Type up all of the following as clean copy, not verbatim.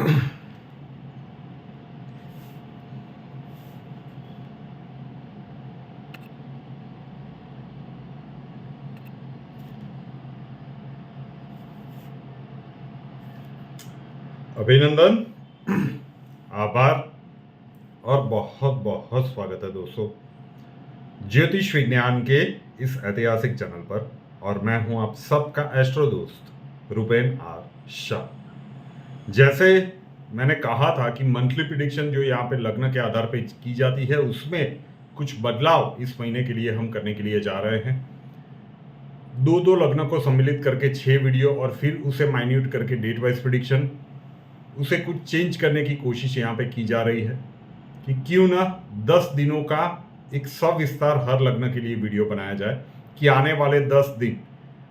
अभिनंदन, आभार और बहुत बहुत स्वागत है दोस्तों ज्योतिष विज्ञान के इस ऐतिहासिक चैनल पर। और मैं हूं आप सबका एस्ट्रो दोस्त रूपेन आर शाह। जैसे मैंने कहा था कि मंथली प्रिडिक्शन जो यहाँ पे लग्न के आधार पे की जाती है, उसमें कुछ बदलाव इस महीने के लिए हम करने के लिए जा रहे हैं। दो लग्न को सम्मिलित करके 6 वीडियो और फिर उसे माइन्यूट करके डेट वाइज प्रिडिक्शन, उसे कुछ चेंज करने की कोशिश यहाँ पे की जा रही है कि क्यों ना 10 दिनों का एक सविस्तार हर लग्न के लिए वीडियो बनाया जाए कि आने वाले 10 दिन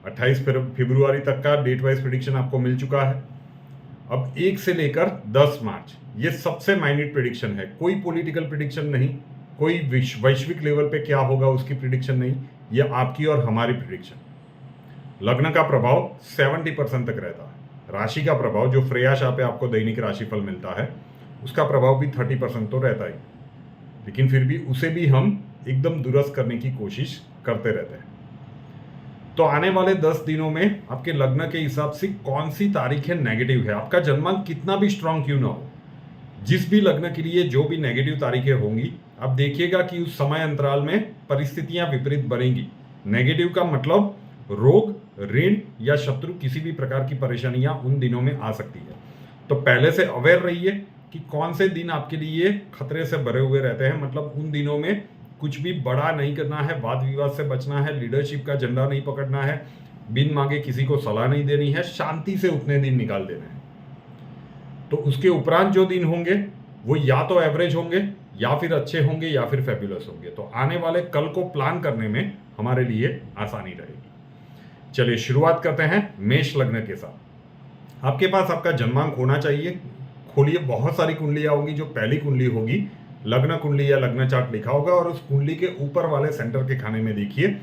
28 फरवरी तक का डेट वाइज प्रिडिक्शन आपको मिल चुका है। अब 1 से लेकर 10 मार्च ये सबसे माइन्यूट प्रिडिक्शन है। कोई पॉलिटिकल प्रिडिक्शन नहीं, कोई वैश्विक लेवल पे क्या होगा उसकी प्रिडिक्शन नहीं, यह आपकी और हमारी प्रिडिक्शन। लग्न का प्रभाव 70% तक रहता है। राशि का प्रभाव जो फ्रेया शाह पे आपको दैनिक राशिफल मिलता है, उसका प्रभाव भी 30% तो रहता ही, लेकिन फिर भी उसे भी हम एकदम दुरुस्त करने की कोशिश करते रहते हैं। तो आने वाले 10 दिनों में आपके लग्न के हिसाब से कौन सी तारीख है नेगेटिव है, आपका जन्मांक कितना भी स्ट्रांग क्यों ना हो, जिस भी लग्न के लिए जो भी नेगेटिव तारीखें होंगी, आप देखिएगा कि उस समय अंतराल में परिस्थितियां विपरीत बनेंगी। नेगेटिव का मतलब रोग, ऋण या शत्रु, किसी भी प्रकार की परेशानियां उन दिनों में आ सकती है। तो पहले से अवेयर रहिए कि कौन से दिन आपके लिए खतरे से भरे हुए रहते हैं। मतलब उन दिनों में कुछ भी बड़ा नहीं करना है, वाद विवाद से बचना है, लीडरशिप का झंडा नहीं पकड़ना है, बिन मांगे किसी को सलाह नहीं देनी है, शांति से उतने दिन निकाल देने हैं। तो उसके उपरांत जो दिन होंगे वो या तो एवरेज होंगे या फिर अच्छे होंगे या फिर फैबुलस होंगे। तो आने वाले कल को प्लान करने में हमारे लिए आसानी रहेगी। चलिए शुरुआत करते हैं मेष लग्न के साथ। आपके पास आपका जन्मांक होना चाहिए। खोलिए, बहुत सारी कुंडलियां होंगी। जो पहली कुंडली होगी लग्न कुंडली या लग्न चार्ट लिखा होगा, और उस कुंडली के ऊपर वाले सेंटर के खाने में देखिए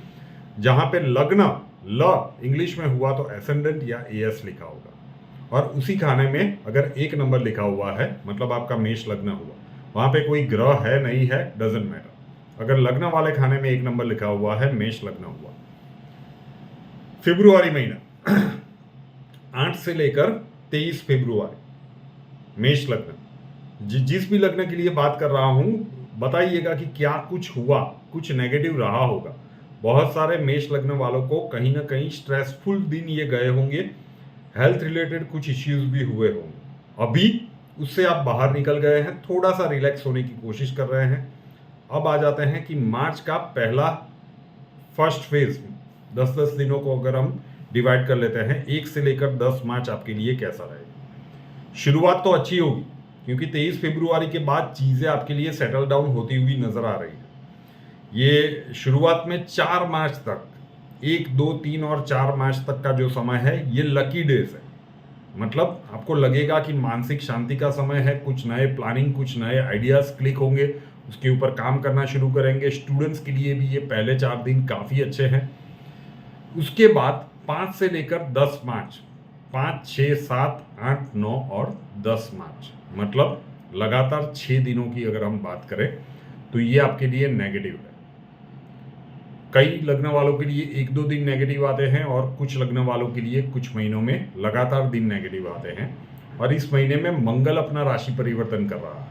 जहां पे लग्न ल इंग्लिश में हुआ तो एसेंडेंट या एएस लिखा होगा, और उसी खाने में अगर 1 नंबर लिखा हुआ है मतलब आपका मेष लग्न हुआ। वहां पे कोई ग्रह है नहीं है, डजेंट मैटर। अगर लग्न वाले खाने में 1 नंबर लिखा हुआ है, मेष लग्न हुआ। फरवरी महीना 8 से लेकर 23 फरवरी मेष लग्न। जिस भी लग्न के लिए बात कर रहा हूं, बताइएगा कि क्या कुछ हुआ, कुछ नेगेटिव रहा होगा। बहुत सारे मेष लग्न वालों को कहीं ना कहीं स्ट्रेसफुल दिन ये गए होंगे, हेल्थ रिलेटेड कुछ इश्यूज भी हुए होंगे। अभी उससे आप बाहर निकल गए हैं, थोड़ा सा रिलैक्स होने की कोशिश कर रहे हैं। अब आ जाते हैं कि मार्च का पहला फर्स्ट फेज, 10-10 दिनों को अगर हम डिवाइड कर लेते हैं, 1 से लेकर 10 मार्च आपके लिए कैसा रहेगा। शुरुआत तो अच्छी होगी क्योंकि 23 फरवरी के बाद चीज़ें आपके लिए सेटल डाउन होती हुई नजर आ रही है। ये शुरुआत में 4 मार्च तक, 1, 2, 3 और 4 मार्च तक का जो समय है ये लकी डेज है। मतलब आपको लगेगा कि मानसिक शांति का समय है, कुछ नए प्लानिंग, कुछ नए आइडियाज क्लिक होंगे, उसके ऊपर काम करना शुरू करेंगे। स्टूडेंट्स के लिए भी ये पहले 4 दिन काफ़ी अच्छे हैं। उसके बाद 5 से लेकर 10 मार्च, 5, 6, 7, 8, 9 और 10 मार्च, मतलब लगातार 6 दिनों की अगर हम बात करें तो ये आपके लिए नेगेटिव है। कई लग्न वालों के लिए 1-2 दिन नेगेटिव आते हैं और कुछ लग्न वालों के लिए कुछ महीनों में लगातार दिन नेगेटिव आते हैं। और इस महीने में मंगल अपना राशि परिवर्तन कर रहा है,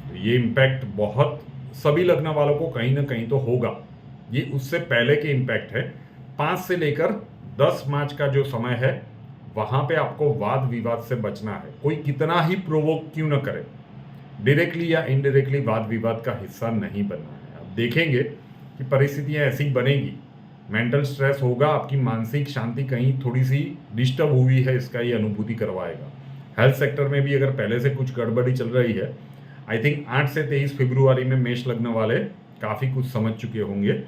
तो ये इम्पैक्ट बहुत सभी लग्न वालों को कहीं ना कहीं तो होगा। ये उससे पहले के इम्पैक्ट है। 5 से लेकर 10 मार्च का जो समय है, वहां पे आपको वाद विवाद से बचना है। कोई कितना ही प्रोवोक क्यों न करे, डायरेक्टली या इनडायरेक्टली वाद विवाद का हिस्सा नहीं बनना है। आप देखेंगे कि परिस्थितियां ऐसी बनेगी, मेंटल स्ट्रेस होगा, आपकी मानसिक शांति कहीं थोड़ी सी डिस्टर्ब हुई है, इसका ये अनुभूति करवाएगा। हेल्थ सेक्टर में भी अगर पहले से कुछ गड़बड़ी चल रही है, आई थिंक 8 से 23 फरवरी में मेष लग्न वाले काफ़ी कुछ समझ चुके होंगे।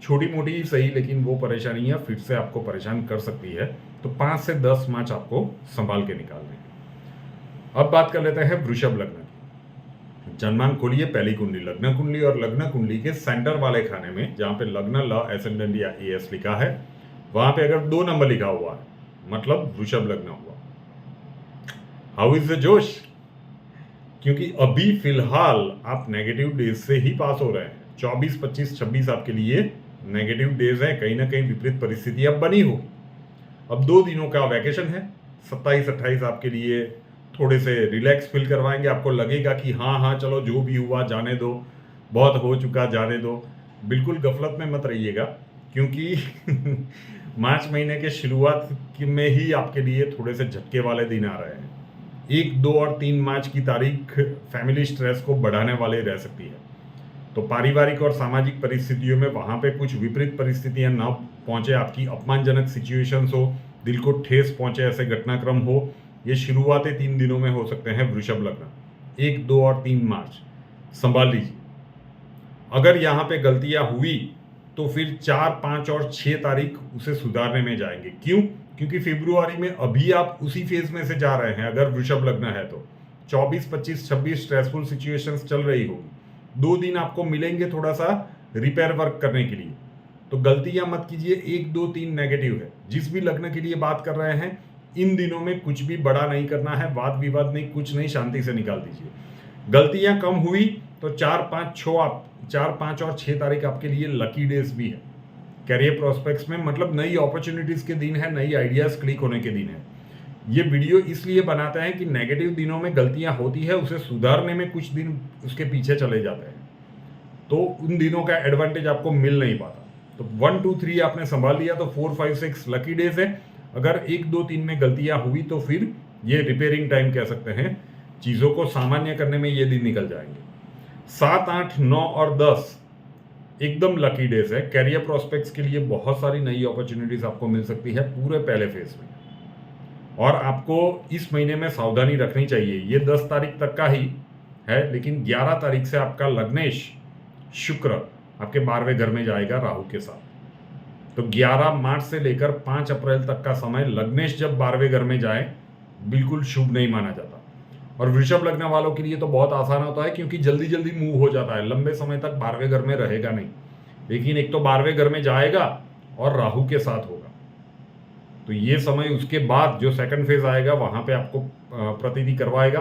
छोटी मोटी ही सही, लेकिन वो परेशानियां फिर से आपको परेशान कर सकती है। तो 5 से 10 मार्च आपको संभाल के निकालने हैं। अब बात कर लेते हैं वृषभ लग्न की। जन्मांक खोलिए, पहली कुंडली लग्न कुंडली, और लग्न कुंडली के सेंटर वाले खाने में जहां पे लग्न ल एसेंडेंट या एएस लिखा है, वहां पे अगर 2 नंबर लिखा हुआ है मतलब वृषभ लग्न हुआ। हाउ इज द जोश? क्योंकि अभी फिलहाल आप नेगेटिव डेज से ही पास हो रहे हैं। 24, 25, 26 आपके लिए नेगेटिव डेज है, कहीं ना कहीं विपरीत परिस्थिति अब बनी होगी। अब 2 दिनों का वैकेशन है, 27, 28 आपके लिए थोड़े से रिलैक्स फील करवाएंगे। आपको लगेगा कि हाँ हाँ चलो जो भी हुआ जाने दो, बहुत हो चुका जाने दो। बिल्कुल गफलत में मत रहिएगा, क्योंकि मार्च महीने के शुरुआत में ही आपके लिए थोड़े से झटके वाले दिन आ रहे हैं। 1, 2 और 3 मार्च की तारीख फैमिली स्ट्रेस को बढ़ाने वाले रह सकती है। तो पारिवारिक और सामाजिक परिस्थितियों में वहाँ पे कुछ विपरीत परिस्थितियाँ न पहुँचे, आपकी अपमानजनक सिचुएशंस हो, दिल को ठेस पहुँचे, ऐसे घटनाक्रम हो, ये शुरुआती 3 दिनों में हो सकते हैं वृषभ लग्न। 1, 2 और 3 मार्च संभाल लीजिए। अगर यहाँ पे गलतियाँ हुई तो फिर 4, 5 और 6 तारीख उसे सुधारने में जाएंगे। क्यों? क्योंकि फरवरी में अभी आप उसी फेज में से जा रहे हैं। अगर वृषभ लग्न है तो 24, 25, 26 स्ट्रेसफुल सिचुएशंस चल रही होगी। 2 दिन आपको मिलेंगे थोड़ा सा रिपेयर वर्क करने के लिए। तो गलतियां मत कीजिए। 1, 2, 3 नेगेटिव है। जिस भी लग्न के लिए बात कर रहे हैं, इन दिनों में कुछ भी बड़ा नहीं करना है, वाद विवाद नहीं, कुछ नहीं, शांति से निकाल दीजिए। गलतियां कम हुई तो 4, 5 और 6 तारीख आपके लिए लकी डेज भी है। कैरियर प्रोस्पेक्ट्स में मतलब नई अपॉर्चुनिटीज के दिन है, नई आइडियाज क्लिक होने के दिन है। ये वीडियो इसलिए बनाते हैं कि नेगेटिव दिनों में गलतियां होती है, उसे सुधारने में कुछ दिन उसके पीछे चले जाते हैं, तो उन दिनों का एडवांटेज आपको मिल नहीं पाता। तो 1, 2, 3 आपने संभाल लिया तो 4, 5, 6 लकी डेज है। अगर 1, 2, 3 में गलतियां हुई तो फिर ये रिपेयरिंग टाइम कह सकते हैं। चीज़ों को सामान्य करने में ये दिन निकल जाएंगे। 7, 8, 9 और 10 एकदम लकी डेज है। कैरियर प्रोस्पेक्ट्स के लिए बहुत सारी नई अपॉर्चुनिटीज आपको मिल सकती है पूरे पहले फेज में, और आपको इस महीने में सावधानी रखनी चाहिए। ये 10 तारीख तक का ही है, लेकिन 11 तारीख से आपका लग्नेश शुक्र आपके 12वें घर में जाएगा राहु के साथ। तो 11 मार्च से लेकर 5 अप्रैल तक का समय लग्नेश जब 12वें घर में जाए बिल्कुल शुभ नहीं माना जाता। और वृषभ लग्न वालों के लिए तो बहुत आसान होता है, क्योंकि जल्दी जल्दी मूव हो जाता है, लंबे समय तक 12वें घर में रहेगा नहीं। लेकिन एक तो 12वें घर में जाएगा और राहु के साथ होगा, तो ये समय उसके बाद जो सेकंड फेज आएगा वहां पे आपको प्रतीति करवाएगा।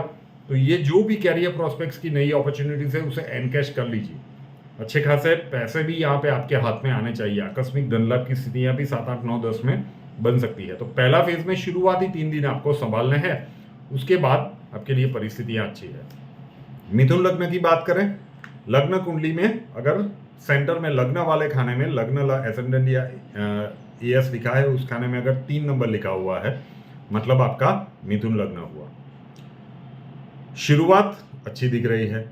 तो ये जो भी कैरियर प्रोस्पेक्ट्स की नई अपॉर्चुनिटीज है उसे एनकैश कर लीजिए। अच्छे खासे पैसे भी यहाँ पे आपके हाथ में आने चाहिए। आकस्मिक धन लाभ की स्थितियां भी 7, 8, 9, 10 में बन सकती है। तो पहला फेज में शुरुआती 3 दिन आपको संभालने हैं, उसके बाद आपके लिए परिस्थितियां अच्छी है। मिथुन लग्न की बात करें, लग्न कुंडली में अगर सेंटर में लग्न वाले खाने में लग्न एसेंडेंट या एस लिखा है, उस खाने में अगर 3 नंबर लिखा हुआ है, मतलब आपका मिथुन लग्न हुआ। शुरुआत अच्छी दिख रही है,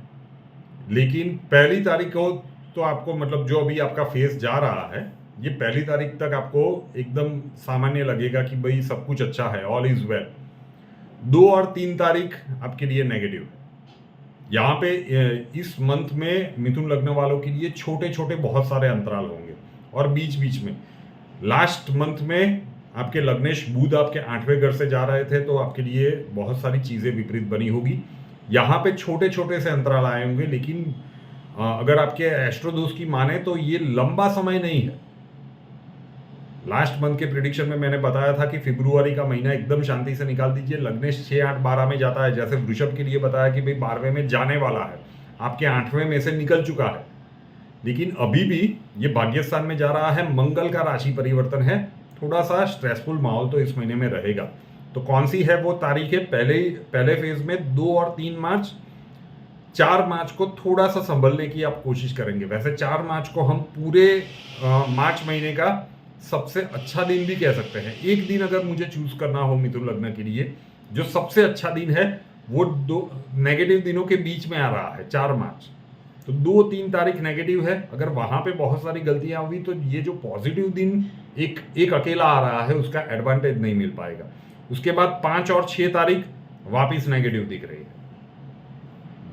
लेकिन पहली तारीख को तो आपको मतलब जो अभी आपका फेस जा रहा है, ये पहली तारीख तक आपको एकदम सामान्य लगेगा कि भाई सब कुछ अच्छा है, ऑल इज वेल। 2 और 3 तारीख आपके लिए नेगेटिव है। यहाँ पे इस मंथ में मिथुन लग्न वालों के लिए छोटे छोटे बहुत सारे अंतराल होंगे, और बीच बीच में लास्ट मंथ में आपके लग्नेश बुध आपके 8वें घर से जा रहे थे, तो आपके लिए बहुत सारी चीजें विपरीत बनी होगी। यहाँ पे छोटे छोटे से अंतराल आए होंगे, लेकिन अगर आपके एस्ट्रो दोस्त की माने तो ये लंबा समय नहीं है। लास्ट मंथ के प्रिडिक्शन में मैंने बताया था कि फरवरी का महीना एकदम शांति से निकाल दीजिए। लग्नेश 6, 8, 12 में जाता है, जैसे वृषभ के लिए बताया कि भाई 12वें में जाने वाला है, आपके 8वें में से निकल चुका है, लेकिन अभी भी ये भाग्यस्थान में जा रहा है। मंगल का राशि परिवर्तन है, थोड़ा सा स्ट्रेसफुल माहौल तो इस महीने में रहेगा। तो कौन सी है वो तारीख है? पहले फेज में 2 और 3 मार्च। 4 मार्च को थोड़ा सा संभलने की आप कोशिश करेंगे। वैसे 4 मार्च को हम पूरे मार्च महीने का सबसे अच्छा दिन भी कह सकते हैं। एक दिन अगर मुझे चूज करना हो मिथुन लग्न के लिए, जो सबसे अच्छा दिन है वो 2 नेगेटिव दिनों के बीच में आ रहा है, 4 मार्च। तो 2, 3 तारीख नेगेटिव है। अगर वहां पे बहुत सारी गलतियां हुई तो ये जो पॉजिटिव दिन एक अकेला आ रहा है, उसका एडवांटेज नहीं मिल पाएगा। उसके बाद 5 और 6 तारीख वापिस नेगेटिव दिख रही है।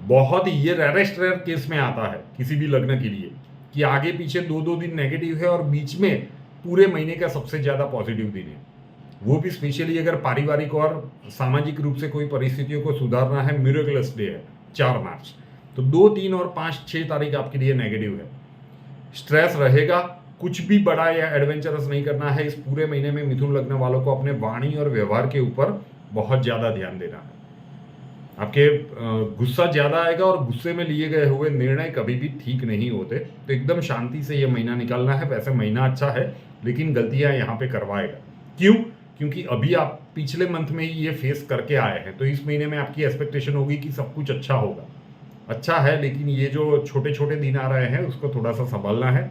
बहुत ही ये रेयरेस्ट रेयर केस में आता है किसी भी लग्न के लिए कि आगे पीछे 2-2 दिन नेगेटिव है और बीच में पूरे महीने का सबसे ज्यादा पॉजिटिव दिन है। वो भी स्पेशली अगर पारिवारिक और सामाजिक रूप से कोई परिस्थितियों को सुधारना है, मिरेकलस डे है 4 मार्च। तो 2, 3 और 5, 6 तारीख आपके लिए नेगेटिव है। स्ट्रेस रहेगा, कुछ भी बड़ा या एडवेंचरस नहीं करना है। इस पूरे महीने में मिथुन लग्न वालों को अपने वाणी और व्यवहार के ऊपर बहुत ज्यादा ध्यान देना है। आपके गुस्सा ज़्यादा आएगा और गुस्से में लिए गए हुए निर्णय कभी भी ठीक नहीं होते। तो एकदम शांति से ये महीना निकालना है। वैसे महीना अच्छा है, लेकिन गलतियाँ यहाँ पे करवाएगा। क्यों? क्योंकि अभी आप पिछले मंथ में ही ये फेस करके आए हैं, तो इस महीने में आपकी एक्सपेक्टेशन होगी कि सब कुछ अच्छा होगा। अच्छा है, लेकिन ये जो छोटे-छोटे दिन आ रहे हैं, उसको थोड़ा-सा सँभालना है।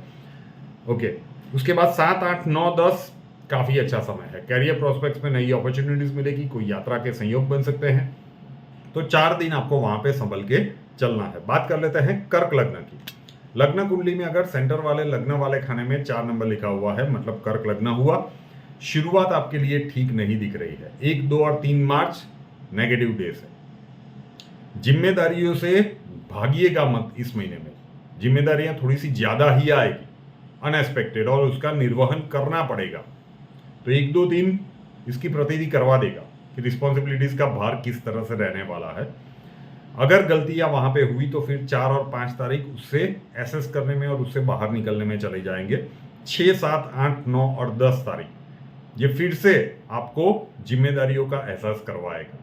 ओके, उसके बाद 7, 8, 9, 10 काफ़ी अच्छा समय है। करियर प्रोस्पेक्ट्स में नई अपॉर्चुनिटीज़ मिलेगी, कोई यात्रा के संयोग बन सकते हैं। तो 4 दिन आपको वहां पे संभल के चलना है। बात कर लेते हैं कर्क लग्न की। लग्न कुंडली में अगर सेंटर वाले लग्न वाले खाने में 4 नंबर लिखा हुआ है, मतलब कर्क लग्न हुआ। शुरुआत आपके लिए ठीक नहीं दिख रही है। 1, 2 और 3 मार्च नेगेटिव डेज है। जिम्मेदारियों से भागिएगा मत इस महीने में। जिम्मेदारियां थोड़ी सी ज्यादा ही आएगी, अनएक्सपेक्टेड, और उसका निर्वहन करना पड़ेगा। तो 1, 2, 3 इसकी प्रतीति करवा देगा कि रिस्पॉन्सिबिलिटीज का भार किस तरह से रहने वाला है। अगर गलतियां वहां पे हुई तो फिर 4 और 5 तारीख उससे एसेस करने में और उससे बाहर निकलने में चले जाएंगे। 6, 7, 8, 9 और 10 तारीख ये फिर से आपको जिम्मेदारियों का एहसास करवाएगा।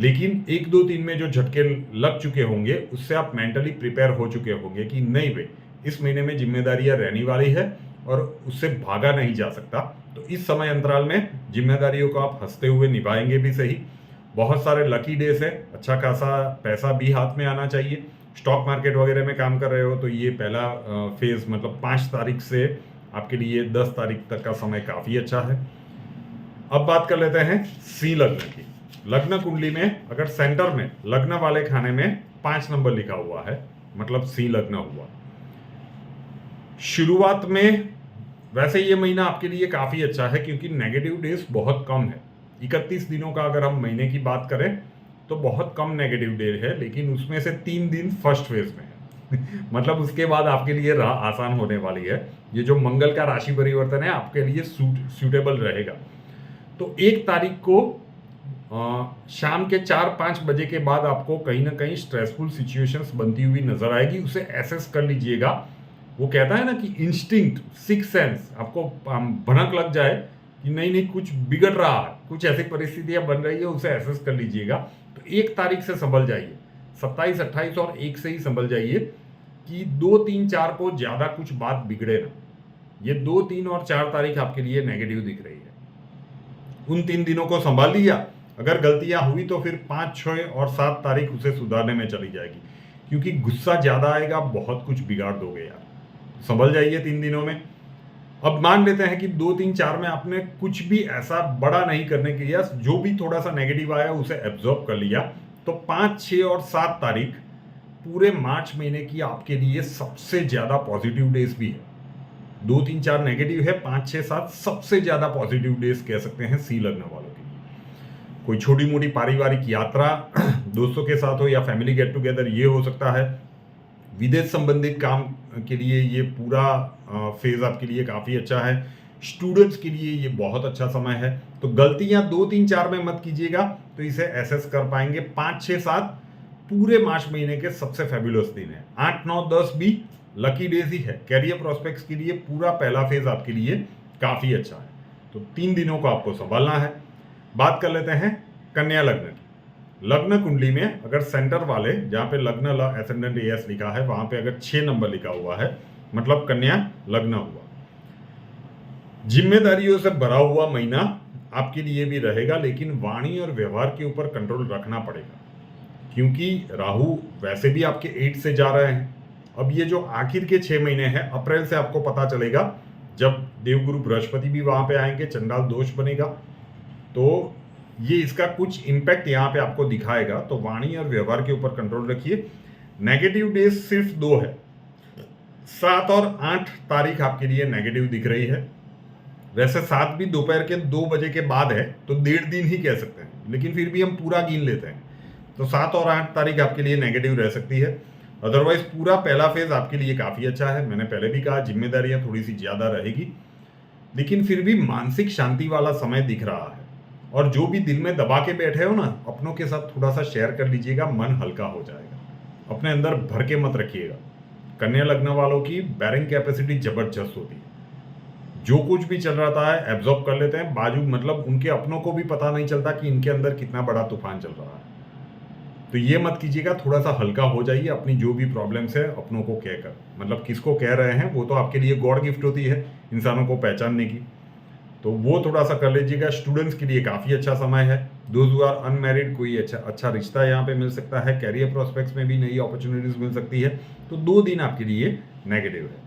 लेकिन 1, 2, 3 में जो झटके लग चुके होंगे उससे आप मेंटली प्रिपेयर हो चुके होंगे कि नहीं भाई, इस महीने में जिम्मेदारियां रहने वाली है और उससे भागा नहीं जा सकता। तो इस समय अंतराल में जिम्मेदारियों को आप हंसते हुए निभाएंगे भी सही। बहुत सारे लकी डेज है, अच्छा खासा पैसा भी हाथ में आना चाहिए। स्टॉक मार्केट वगैरह में काम कर रहे हो तो ये पहला फेज मतलब 5 तारीख से आपके लिए 10 तारीख तक का समय काफ़ी अच्छा है। अब बात कर लेते हैं सी लग्न की। लग्न कुंडली में अगर सेंटर में लग्न वाले खाने में 5 नंबर लिखा हुआ है, मतलब सी लग्न हुआ। शुरुआत में वैसे ये महीना आपके लिए काफ़ी अच्छा है क्योंकि नेगेटिव डेज बहुत कम है। 31 दिनों का अगर हम महीने की बात करें तो बहुत कम नेगेटिव डे है, लेकिन उसमें से 3 दिन फर्स्ट फेज में है मतलब उसके बाद आपके लिए राह आसान होने वाली है। ये जो मंगल का राशि परिवर्तन है आपके लिए सूटेबल रहेगा। तो 1 तारीख को शाम के 4-5 बजे के बाद आपको कहीं ना कहीं स्ट्रेसफुल सिचुएशंस बनती हुई नजर आएगी। उसे एसेस कर लीजिएगा। वो कहता है ना कि इंस्टिंक्ट, सिक्स सेंस, आपको भनक लग जाए कि नहीं नहीं कुछ बिगड़ रहा है, कुछ ऐसी परिस्थितियां बन रही है, उसे एसेस कर लीजिएगा। तो 1 तारीख से संभल जाइए, 27, 28 और 1 से ही संभल जाइए कि 2, 3, 4 को ज़्यादा कुछ बात बिगड़े ना। ये 2, 3 और 4 तारीख आपके लिए नेगेटिव दिख रही है। उन 3 दिनों को संभाल लिया। अगर गलतियां हुई तो फिर 5, 6 और 7 तारीख उसे सुधारने में चली जाएगी, क्योंकि गुस्सा ज़्यादा आएगा, बहुत कुछ बिगाड़ दोगे यार। संभल जाइए 3 दिनों में। अब मान लेते हैं कि 2, 3, 4 में आपने कुछ भी ऐसा बड़ा नहीं करने के लिए, जो भी थोड़ा सा नेगेटिव आया उसे एब्जॉर्ब कर लिया। तो 5, 6 और 7 तारीख पूरे मार्च महीने की आपके लिए सबसे ज्यादा पॉजिटिव डेज भी है। 2, 3, 4 नेगेटिव है, 5, 6, 7 सबसे ज्यादा पॉजिटिव डेज कह सकते हैं सी लग्न वालों के लिए। कोई छोटी मोटी पारिवारिक यात्रा दोस्तों के साथ हो या फैमिली गेट टुगेदर, ये हो सकता है। विदेश संबंधित काम के लिए ये पूरा फेज आपके लिए काफ़ी अच्छा है। स्टूडेंट्स के लिए ये बहुत अच्छा समय है। तो गलतियां 2, 3, 4 में मत कीजिएगा, तो इसे एसेस कर पाएंगे। 5, 6, 7 पूरे मार्च महीने के सबसे फेब्युलस दिन है। 8, 9, 10 भी लकी डेज ही है। कैरियर प्रोस्पेक्ट्स के लिए पूरा पहला फेज आपके लिए काफ़ी अच्छा है। तो 3 दिनों को आपको संभालना है। बात कर लेते हैं कन्या लग्न की। लग्न कुंडली में अगर सेंटर वाले जहाँ पे लग्न एसेंडेंट एस लिखा है वहां पे अगर 6 नंबर लिखा हुआ है, मतलब कन्या लग्न हुआ। जिम्मेदारियों से भरा हुआ महीना आपके लिए भी रहेगा, लेकिन वाणी और व्यवहार के ऊपर कंट्रोल रखना पड़ेगा, क्योंकि राहु वैसे भी आपके 8 से जा रहे हैं। अब ये जो आखिर के 6 महीने हैं, अप्रैल से आपको पता चलेगा जब देवगुरु बृहस्पति भी वहां पे आएंगे, चंडाल दोष बनेगा, तो ये इसका कुछ इम्पैक्ट यहाँ पे आपको दिखाएगा। तो वाणी और व्यवहार के ऊपर कंट्रोल रखिए। नेगेटिव डेज सिर्फ 2 है। 7 और 8 तारीख आपके लिए नेगेटिव दिख रही है। वैसे 7 भी दोपहर के 2 बजे के बाद है, तो 1.5 दिन ही कह सकते हैं, लेकिन फिर भी हम पूरा गिन लेते हैं। तो 7 और 8 तारीख आपके लिए नेगेटिव रह सकती है। अदरवाइज पूरा पहला फेज आपके लिए काफ़ी अच्छा है। मैंने पहले भी कहा जिम्मेदारियां थोड़ी सी ज़्यादा रहेगी, लेकिन फिर भी मानसिक शांति वाला समय दिख रहा है। और जो भी दिल में दबा के बैठे हो ना, अपनों के साथ थोड़ा सा शेयर कर लीजिएगा, मन हल्का हो जाएगा। अपने अंदर भर के मत रखिएगा। कन्या लग्न वालों की बैरिंग कैपेसिटी जबरदस्त होती है। जो कुछ भी चल रहा है एब्जॉर्ब कर लेते हैं। बाजू मतलब उनके अपनों को भी पता नहीं चलता कि इनके अंदर कितना बड़ा तूफान चल रहा है। तो ये मत कीजिएगा, थोड़ा सा हल्का हो जाइए, अपनी जो भी प्रॉब्लम्स है अपनों को कहकर, मतलब किसको कह रहे हैं, वो तो आपके लिए गॉड गिफ्ट होती है इंसानों को पहचानने की, तो वो थोड़ा सा कर लीजिएगा। स्टूडेंट्स के लिए काफ़ी अच्छा समय है। दोज हू आर अनमैरिड, कोई अच्छा रिश्ता यहाँ पे मिल सकता है। कैरियर प्रोस्पेक्ट्स में भी नई अपॉर्चुनिटीज मिल सकती है। तो 2 दिन आपके लिए नेगेटिव है।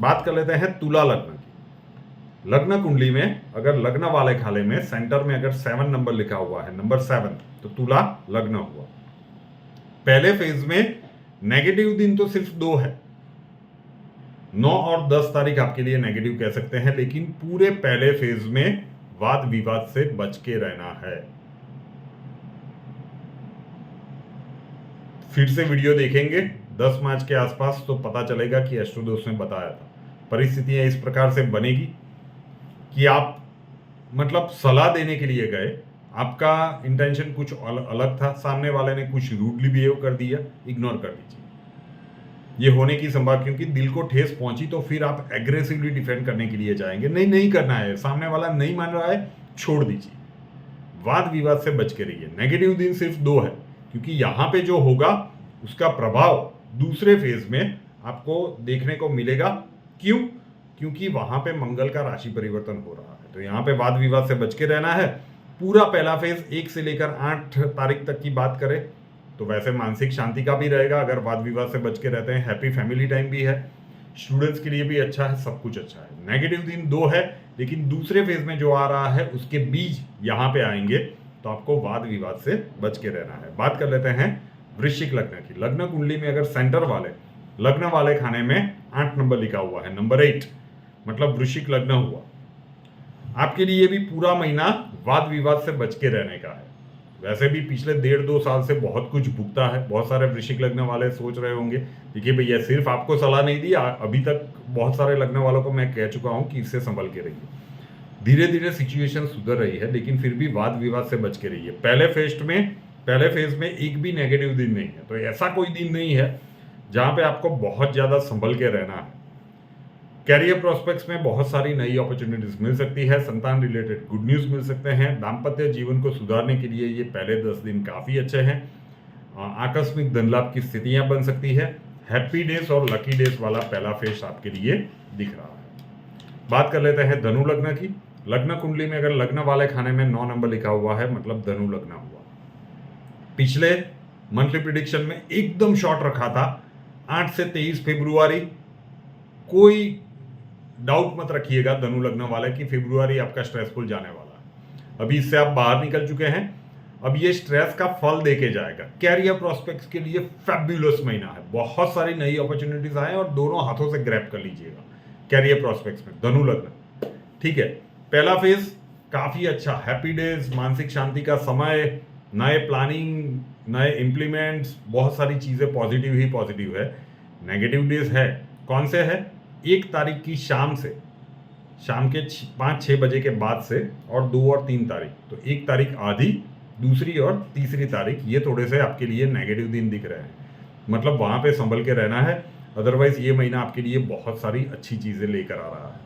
बात कर लेते हैं तुला लग्न की। लग्न कुंडली में अगर लग्न वाले खाले में सेंटर में अगर 7 नंबर लिखा हुआ है, नंबर 7, तो तुला लग्न हुआ। पहले फेज में नेगेटिव दिन तो सिर्फ 2 है, 9 और 10 तारीख आपके लिए नेगेटिव कह सकते हैं, लेकिन पूरे पहले फेज में वाद विवाद से बच के रहना है। फिर से वीडियो देखेंगे 10 मार्च के आसपास तो पता चलेगा कि एस्ट्रो दोस्त ने बताया था। परिस्थितियां इस प्रकार से बनेगी कि आप मतलब सलाह देने के लिए गए, आपका इंटेंशन कुछ अलग था, सामने वाले ने कुछ रूडली बिहेव कर दिया, इग्नोर कर दीजिए। ये होने की संभावना, क्योंकि दिल को ठेस पहुंची तो फिर आप एग्रेसिवली डिफेंड करने के लिए जाएंगे। नहीं करना है, सामने वाला नहीं मान रहा है, छोड़ दीजिए। वाद विवाद से बच के रहिए। नेगेटिव दिन सिर्फ 2 है, क्योंकि यहां पे जो होगा उसका प्रभाव दूसरे फेज में आपको देखने को मिलेगा। क्यों? क्योंकि वहां पे मंगल का राशि परिवर्तन हो रहा है, तो यहाँ पे वाद विवाद से बच के रहना है। पूरा पहला फेज 1 से लेकर 8 तारीख तक की बात करें तो वैसे मानसिक शांति का भी रहेगा अगर वाद विवाद से बच के रहते हैं। हैप्पी फैमिली टाइम भी है, स्टूडेंट्स के लिए भी अच्छा है, सब कुछ अच्छा है। नेगेटिव दिन 2 है, लेकिन दूसरे फेज में जो आ रहा है उसके बीज यहाँ पे आएंगे, तो आपको वाद विवाद से बच के रहना है। बात कर लेते हैं वृश्चिक लग्न की। लग्न कुंडली में अगर सेंटर वाले लग्न वाले खाने में 8 नंबर लिखा हुआ है, नंबर 8, मतलब वृश्चिक लग्न हुआ, आपके लिए भी पूरा महीना वाद विवाद से बच के रहने का है। वैसे भी पिछले 1.5-2 साल से बहुत कुछ भुगता है। बहुत सारे वृश्चिक लग्न वाले सोच रहे होंगे, देखिए भैया सिर्फ आपको सलाह नहीं दी, अभी तक बहुत सारे लग्न वालों को मैं कह चुका हूं कि इससे संभल के रहिए। धीरे धीरे सिचुएशन सुधर रही है, लेकिन फिर भी वाद विवाद से बच के रहिए। पहले फेज में एक भी नेगेटिव दिन नहीं है, तो ऐसा कोई दिन नहीं है जहां पे आपको बहुत ज्यादा संभल के रहना है। कैरियर प्रोस्पेक्ट्स में बहुत सारी नई अपॉर्चुनिटीज मिल सकती है। संतान रिलेटेड गुड न्यूज मिल सकते हैं। दाम्पत्य जीवन को सुधारने के लिए ये पहले 10 दिन काफी अच्छे हैं। आकस्मिक धन लाभ की स्थितियां बन सकती है। हैप्पी डेज और लकी डेज वाला पहला फेज आपके लिए दिख रहा है। बात कर लेते हैं धनु लग्न की। लग्न कुंडली में अगर लग्न वाले खाने में 9 नंबर लिखा हुआ है, मतलब धनु लग्न हुआ। पिछले मंथली प्रिडिक्शन में एकदम शॉर्ट रखा था 8 से 23 फरवरी। कोई डाउट मत रखिएगा धनु लग्न वाले कि फरवरी आपका स्ट्रेसफुल जाने वाला है। अभी इससे आप बाहर निकल चुके हैं, अब ये स्ट्रेस का फल देके जाएगा। कैरियर प्रोस्पेक्ट्स के लिए फैबुलस महीना है, बहुत सारी नई अपॉर्चुनिटीज आए और दोनों हाथों से ग्रैब कर लीजिएगा कैरियर प्रोस्पेक्ट्स में। धनु लग्न ठीक है, पहला फेज काफी अच्छा, हैप्पी डेज, मानसिक शांति का समय, नए प्लानिंग, नए इंप्लीमेंट्स, बहुत सारी चीजें पॉजिटिव ही पॉजिटिव है। नेगेटिव डेज है, कौन से है? 1 तारीख की शाम के 5-6 बजे के बाद से, और 2 और 3 तारीख, तो 1 तारीख आधी, दूसरी और तीसरी तारीख, ये थोड़े से आपके लिए नेगेटिव दिन दिख रहे हैं। मतलब वहां पे संभल के रहना है, अदरवाइज ये महीना आपके लिए बहुत सारी अच्छी चीजें लेकर आ रहा है।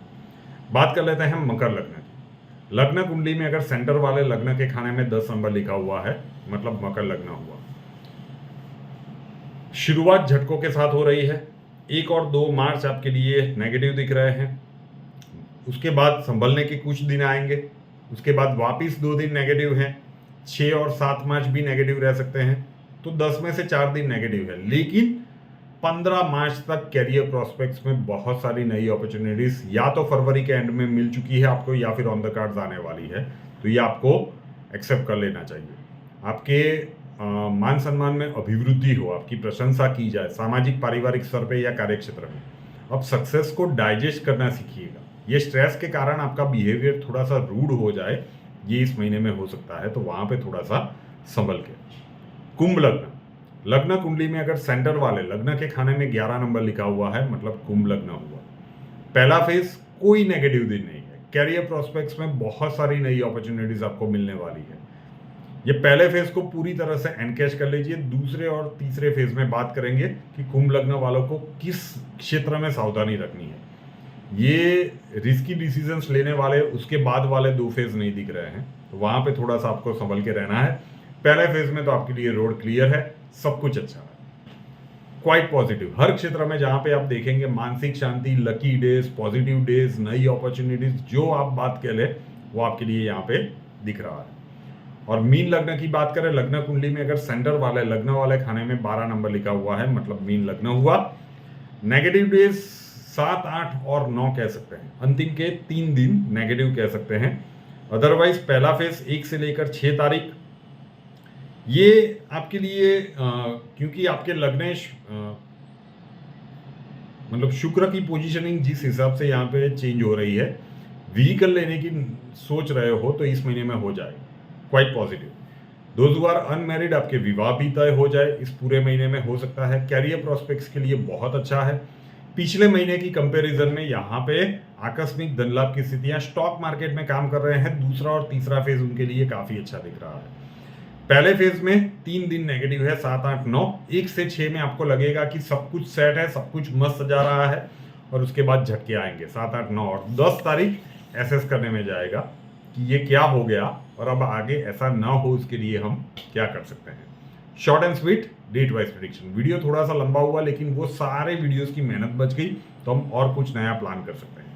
बात कर लेते हैं मकर लग्न की। लग्न कुंडली में अगर सेंटर वाले लग्न के खाने में 10 नंबर लिखा हुआ है, मतलब मकर लग्न हुआ। शुरुआत झटकों के साथ हो रही है। 1 और 2 मार्च आपके लिए नेगेटिव दिख रहे हैं, उसके बाद संभलने के कुछ दिन आएंगे, उसके बाद वापिस 2 दिन नेगेटिव हैं। 6 और 7 मार्च भी नेगेटिव रह सकते हैं, तो 10 में से 4 दिन नेगेटिव है। लेकिन 15 मार्च तक कैरियर प्रोस्पेक्ट्स में बहुत सारी नई अपॉर्चुनिटीज या तो फरवरी के एंड में मिल चुकी है आपको, या फिर ऑन द कार्ड्स आने वाली है, तो ये आपको एक्सेप्ट कर लेना चाहिए। आपके मान सम्मान में अभिवृद्धि हो, आपकी प्रशंसा की जाए, सामाजिक पारिवारिक स्तर पे या कार्य क्षेत्र में। अब सक्सेस को डाइजेस्ट करना सीखिएगा। ये स्ट्रेस के कारण आपका बिहेवियर थोड़ा सा रूड हो जाए, ये इस महीने में हो सकता है, तो वहां पे थोड़ा सा संभल के। कुंभ लग्न। लग्न कुंडली में अगर सेंटर वाले लग्न के खाने में 11 नंबर लिखा हुआ है, मतलब कुंभ लग्न हुआ। पहला फेज कोई नेगेटिव दिन नहीं है। कैरियर प्रोस्पेक्ट्स में बहुत सारी नई अपॉर्चुनिटीज आपको मिलने वाली है। ये पहले फेज को पूरी तरह से एनकैश कर लीजिए। दूसरे और तीसरे फेज में बात करेंगे कि कुंभ लग्न वालों को किस क्षेत्र में सावधानी रखनी है। ये रिस्की डिसीजंस लेने वाले उसके बाद वाले 2 फेज नहीं दिख रहे हैं, तो वहां पे थोड़ा सा आपको संभल के रहना है। पहले फेज में तो आपके लिए रोड क्लियर है, सब कुछ अच्छा है, क्वाइट पॉजिटिव। हर क्षेत्र में जहां पे आप देखेंगे मानसिक शांति, लकी डेज, पॉजिटिव डेज, नई अपॉर्चुनिटीज, जो आप बात कह ले वो आपके लिए यहाँ पे दिख रहा है। और मीन लग्न की बात करें, लग्न कुंडली में अगर सेंटर वाले लग्न वाले खाने में 12 नंबर लिखा हुआ है, मतलब मीन लग्न हुआ। नेगेटिव डेज 7, 8 और 9 कह सकते हैं, अंतिम के 3 दिन नेगेटिव कह सकते हैं। अदरवाइज पहला फेज 1 से लेकर 6 तारीख ये आपके लिए क्योंकि आपके लग्नेश मतलब शुक्र की पोजीशनिंग जिस हिसाब से यहाँ पे चेंज हो रही है, व्हीकल लेने की सोच रहे हो तो इस महीने में हो जाएगा, quite positive. Those who are unmarried, आपके विवाह भी तय हो जाए इस पूरे महीने में, हो सकता है। कैरियर प्रोस्पेक्ट्स के लिए बहुत अच्छा है। पिछले महीने की कंपैरिजन में यहाँ पे आकस्मिक धन लाभ की स्थितियां, स्टॉक मार्केट में काम कर रहे हैं, दूसरा और तीसरा फेज उनके लिए काफी अच्छा दिख रहा है। पहले फेज में 3 दिन नेगेटिव है, 7, 8, 9, 1 से 6 में आपको लगेगा कि सब कुछ सेट है, सब कुछ मस्त जा रहा है, और उसके बाद झटके आएंगे 7, 8, 9 और 10 तारीख एसेस करने में जाएगा कि ये क्या हो गया और अब आगे ऐसा ना हो, उसके लिए हम क्या कर सकते हैं। Short and sweet date wise prediction. Video थोड़ा सा लंबा हुआ, लेकिन वो सारे वीडियोस की मेहनत बच गई, तो हम और कुछ नया प्लान कर सकते हैं।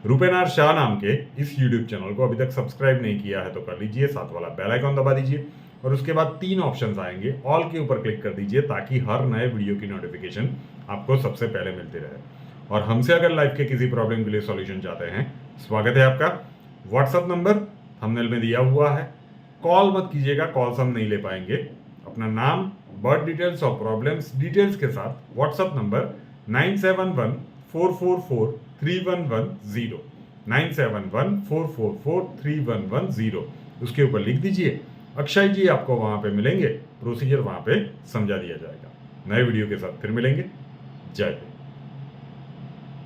रूपेनार शाह नाम के इस यूट्यूब चैनल को अभी तक सब्सक्राइब नहीं किया है तो कर लीजिए, साथ वाला बेल आइकॉन दबा दीजिए और उसके बाद 3 ऑप्शंस आएंगे, ऑल के ऊपर क्लिक कर दीजिए ताकि हर नए वीडियो की नोटिफिकेशन आपको सबसे पहले मिलती रहे। और हमसे अगर लाइफ के किसी प्रॉब्लम के लिए सॉल्यूशन चाहते हैं, स्वागत है आपका। व्हाट्सअप नंबर थंबनेल में दिया हुआ है, कॉल मत कीजिएगा, कॉल्स हम नहीं ले पाएंगे। अपना नाम, बर्थ डिटेल्स और प्रॉब्लम्स डिटेल्स के साथ व्हाट्सअप नंबर 9714443110 9714443110 उसके ऊपर लिख दीजिए। अक्षय जी आपको वहां पे मिलेंगे, प्रोसीजर वहां पे समझा दिया जाएगा। नए वीडियो के साथ फिर मिलेंगे। जय हिंद।